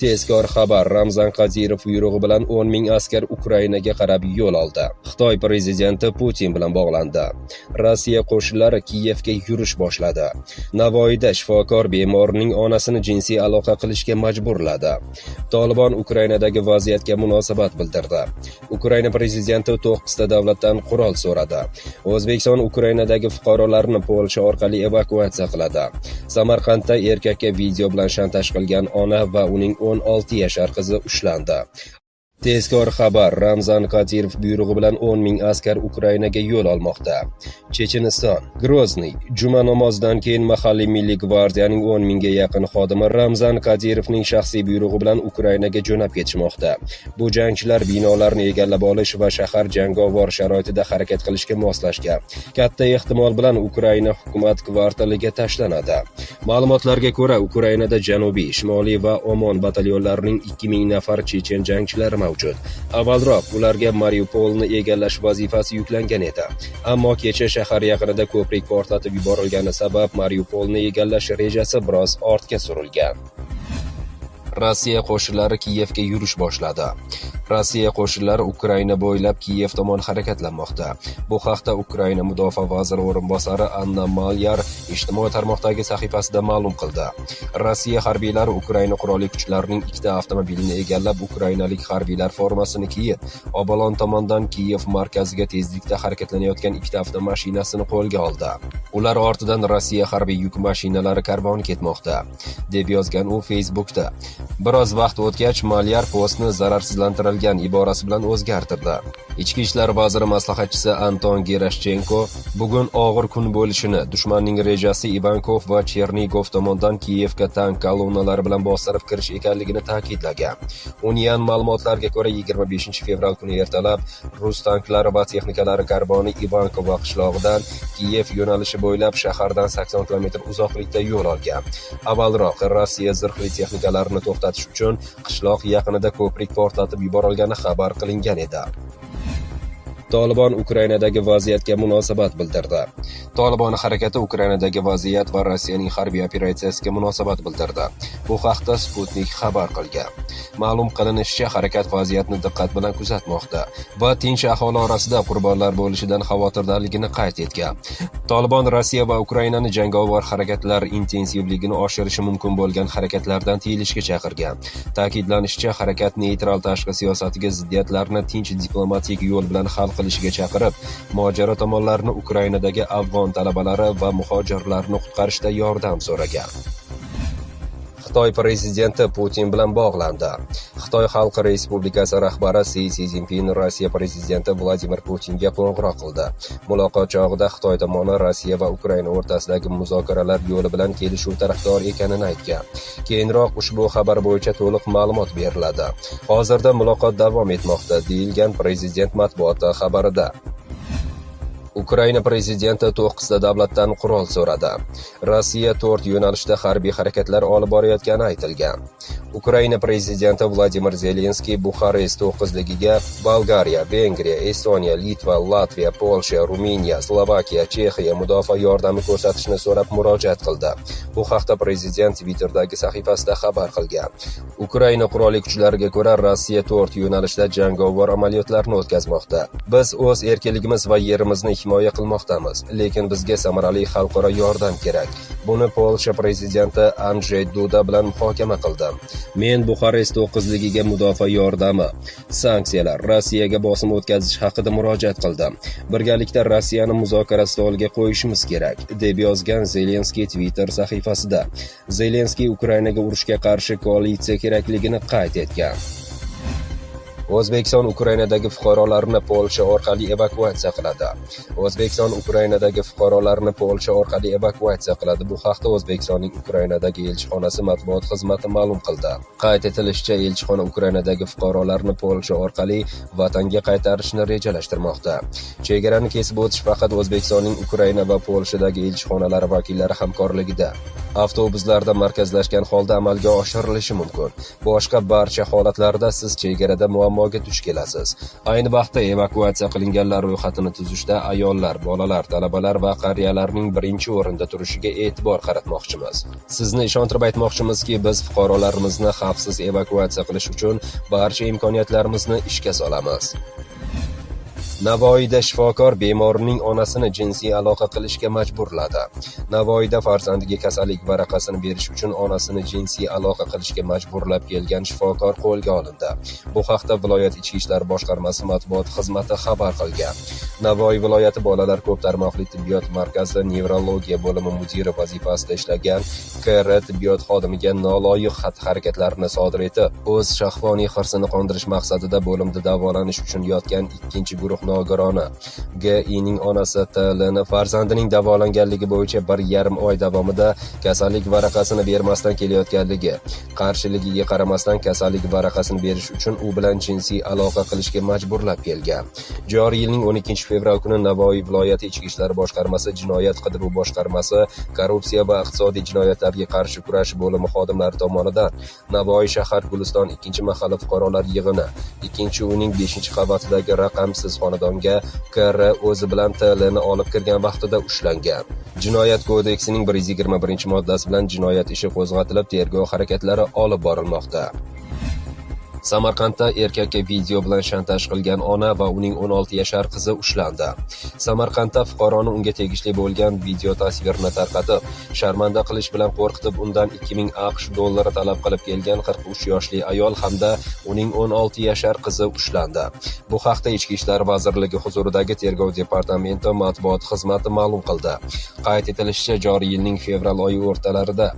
Tezkor xabar: Ramzan Qodirov buyrug'i bilan 10 ming askar Ukrainaga qarab yo'l oldi. Xitoy prezidenti Putin bilan bog'landi. Rossiya qo'shinlari Kiyevga yurish boshladi. Navoiyda shifokor bemorning onasini jinsiy aloqa qilishga majburladi. Tolibon Ukrainadagi vaziyatga munosabat bildirdi. Ukraina prezidenti 9 ta davlatdan qurol so'radi. O'zbekiston Ukrainadagi fuqarolarni Polsha orqali evakuatsiya qiladi. Samarqandda erkakka video bilan shantaj qilgan ona va uning 16 yashar qizi ushlandi. Tezkor xabar: Ramzan Qodirov buyrug'i bilan 10 ming askar Ukrainaga yo'l olmoqda. Checheniston, Grozniy. Juma namozidan keyin mahalliy milliy gvardiyaning 10 mingga yaqin xodimi Ramzan Qodirovning shaxsiy buyrug'i bilan Ukrainaga jo'nab ketishmoqda. Bu jangchilar binolarni egallab olish va shahar jangovar sharoitida harakat qilishga moslashgan. Katta ehtimol bilan Ukraina hukumat kvartaliga tashlanadi. Ma'lumotlarga ko'ra, Ukrainada Janubiy, Shimoliy va Omon batalyonlarining 2000 nafar chechen jangchilari mavjud. Avvalroq ularga Mariupolni egallash vazifasi yuklangan edi. Ammo kecha shahar yaqinida ko'prik portlatib yuborilgani sabab Mariupolni egallash rejasi biroz ortga surilgan. Rossiya qo'shinlari Kiyevga yurish boshladi. Rossiya qo'shinlari Ukraina bo'ylab Kiyev tomon harakatlanmoqda. Bu haqda Ukraina mudofaa vaziri o'rinbosari Anna Malyar ijtimoiy tarmoqdagi sahifasida ma'lum qildi. Rossiya harbiylari Ukraina qurolli kuchlarining 2 ta avtomobilini egallab, ukrainalik harbiylar formasini kiyib, Obolon tomondan Kiyev markaziga tezlikda harakatlanayotgan 2 ta avtomashinasini qo'lga oldi. Ular ortidan Rossiya harbiy yuk mashinalari karvoni ketmoqda, deb yozgan u Facebookda. Biroz vaqt o'tgach, Malyar postni zararsizlantirilgan iborasi bilan o'zgartirdi. Ichki ishlar vaziri maslahatchisi Anton Gerashchenko bugun og'ir kun bo'lishini, dushmanning rejasi Ivankov va Chernigov tomonidan Kiyevga tank kolonnalari bilan bostirib kirish ekanligini ta'kidlagan. Union ma'lumotlarga ko'ra 25 fevral kuni ertalab rus tanklari va texnikalari karvoni Ivankova qishlog'idan Kiyev yo'nalishi bo'ylab shahardan 80 km uzoqlikda yo'l olgan. Avvalroq Rossiya zirhli texnikalarini to'xtatish uchun qishloq yaqinida ko'prik portlatib yuborilgani xabar qilingan edi. Tolibon Ukrainadagi vaziyatga munosabat bildirdi. Tolibon harakati Ukrainadagi vaziyat va Rossiyaning harbiy operatsiyasiga munosabat bildirdi. Bu haqda Sputnik xabar qilgan. Ma'lum qilinishicha, harakat vaziyatni diqqat bilan kuzatmoqda va tinch aholi orasida qurbonlar bo'lishidan xavotirdaligini qayd etgan. Tolibon Rossiya va Ukrainani jangovar harakatlar intensivligini oshirishi mumkin bo'lgan harakatlardan tiyilishga chaqirgan. Ta'kidlanishicha, harakat neytral tashqi siyosatiga ziddiyatlarni tinch diplomatik yo'l bilan hal qilishiga chaqirib, mojaro tomonlarni Ukrainadagi afg'on talabalari va muhojirlarni qutqarishda yordam so'ragan. Xitoy prezidenti Putin bilan bog'landi. Xitoy Xalq Respublikasi rahbari Si Szinpin Rossiya prezidenti Vladimir Putinga qo'ng'iroq qildi. Muloqot chog'ida Xitoy tomoni Rossiya va Ukraina o'rtasidagi muzokaralar yo'li bilan kelishuv tarafdor ekanini aytgan. Keyinroq ushbu xabar bo'yicha to'liq ma'lumot beriladi. Hozirda muloqot davom etmoqda, deyilgan prezident matbuot xabarida. Ukraina prezidenti 9 ta davlatdan qurol so'radi. Rossiya 4 yo'nalishda harbiy harakatlar olib borayotgani aytilgan. Ukraina prezidenti Vladimir Zelenskiy Buxarest 9ligiga Bolgariya, Vengriya, Estoniya, Litva, Latviya, Polsha, Ruminiya, Slovakiya, Chexiya mudofaa yordami ko'rsatishni so'rab murojaat qildi. Bu haqda prezident Twitter'dagi sahifasida xabar qilgan. Ukraina qurolli kuchlariga ko'ra, Rossiya 4 yo'nalishda jangovar amaliyotlarni o'tkazmoqda. Biz o'z erkinligimiz va yerimizni himoya qilmoqdamiz, lekin bizga samarali xalqaro yordam kerak. Buni Polsha prezidenti Andrzej Duda bilan muhokama qildim. Men Buxarest 9ligiga mudofaa yordami, sanksiyalar, Rossiyaga bosim o'tkazish haqida murojaat qildim. Birgalikda Rossiyani muzokara stoliga qo'yishimiz kerak, deb yozgan Zelenskiy Twitter sahifasida. Zelenskiy Ukrainaga urushga qarshi koalitsiya kerakligini qayd etgan. O'zbekiston Ukrainadagi fuqarolarni Polsha orqali evakuatsiya qiladi. O'zbekiston Ukrainadagi fuqarolarni Polsha orqali evakuatsiya qiladi. Bu haqda O'zbekistonning Ukrainadagi elchixonasi matbuot xizmati ma'lum qildi. Qayd etilishicha, elchixona Ukrainadagi fuqarolarni Polsha orqali vatanga qaytarishni rejalashtirmoqda. Chegarani kesib o'tish faqat O'zbekistonning Ukraina va Polshadagi elchixonalari vakillari hamkorligida avtobuslarda markazlashgan holda amalga oshirilishi mumkin. Boshqa barcha holatlarda siz chegarada muammo muammoga duch kelasiz. Ayni vaqtda evakuatsiya qilinganlar ro'yxatini tuzishda ayollar, bolalar, talabalar va qariyalarning birinchi o'rinda turishiga e'tibor qaratmoqchimiz. Sizni ishontirib aytmoqchimizki, biz fuqarolarimizni xavfsiz evakuatsiya qilish uchun barcha imkoniyatlarimizni ishga solamiz. Navoiyda shifokor bemorning onasini jinsiy aloqa qilishga majburladi. Navoiyda farzandiga kasallik varaqasini berish uchun onasini jinsiy aloqa qilishga majburlab kelgan shifokor qo'lga olindi. Bu haqda viloyat Ichki ishlar boshqarmasi matbuot xizmati xabar qilgan. Navoiy viloyati bolalar ko'p tarmoqli tibbiyot markazi nevrologiya bo'limi mudiri vazifasida ishlagan KR tibbiyot xodimiga noloyiq xatti-harakatlarni sodir etib, o'z shahvoniy hirsini qondirish maqsadida bo'limda davolanish uchun yotgan ikkinchi guruh nogironi G.I.ning onasi T.L.ni farzandining davolanganligi bo'yicha 1,5 oy davomida kasallik varaqasini bermasdan kelayotganligi, qarshiligiga qaramasdan kasallik varaqasini berish uchun u bilan jinsiy aloqa qilishga majburlab kelgan. Joriy yilning 12 fevral kuni Navoiy viloyati Ichki ishlar boshqarmasi Jinoyat qidiruv boshqarmasi Korrupsiya va iqtisodiy jinoyatlarga qarshi kurash bo'limi xodimlari tomonidan Navoiy shahar Guliston 2-mahalla fuqarolar yig'ini 2-uyning 5-qavatidagi raqamsiz xonadonga KR o'zi bilan T.L.ni olib kirgan vaqtida ushlangan. Jinoyat kodeksining 121-moddasi bilan jinoyat ishi qo'zg'atilib, tergov harakatlari olib borilmoqda. Samarqandda erkakka video bilan shantaj qilgan ona va uning 16 yashar qizi ushlandi. Samarqandda fuqaroni unga tegishli bo'lgan video tasvirni tarqatib, sharmanda qilish bilan qo'rqitib, undan 2000 AQSh dollari talab qilib kelgan 43 yoshli ayol hamda uning 16 yashar qizi ushlandi. Bu haqda Ichki ishlar vazirligi huzuridagi tergov departamenti matbuot xizmati ma'lum qildi. Qayd etilishicha, joriy yilning fevral oyi o'rtalarida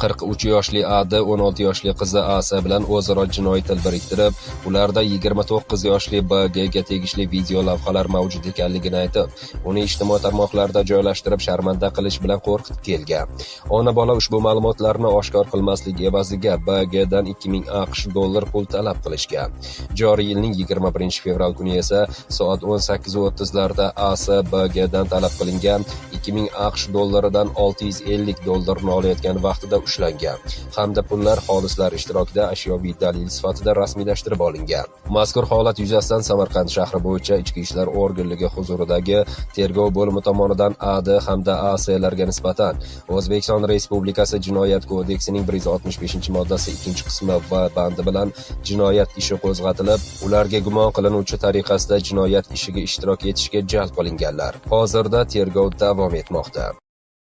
43 yoshli A.D. 16 yoshli qizi A.S. bilan o'zaro jinoiy til biriktirib, ularda 29 yoshli B.G.ga tegishli video lavhalar mavjud ekanligini aytib, uni ijtimoiy tarmoqlarda joylashtirib sharmanda qilish bilan qo'rqitib kelgan. Ona bola ushbu ma'lumotlarni oshkor qilmaslik evaziga B.G.dan 2000 AQSh dollar pul talab qilishgan. Joriy yilning 21 fevral kuni esa soat 18:30larda A.S. B.G.dan talab qilingan 2000 AQSh dollaridan 650 dollarni olayotgan vaqtida ushlangan hamda pullar xolislar ishtirokida ashyoviy dalil sifatida rasmiylashtirib olingan. Mazkur holat yuzasidan Samarqand shahri bo'yicha Ichki ishlar organligi huzuridagi tergov bo'limi tomonidan A.D. hamda A.S.larga nisbatan O'zbekiston Respublikasi Jinoyat kodeksining 165-moddasi 2-qismi va bandi bilan jinoyat ishi qo'zg'atilib, ularga gumon qilinuvchi tariqasida jinoyat ishiga ishtirok etishga jalb qilinganlar. Hozirda tergov davom etmoqda.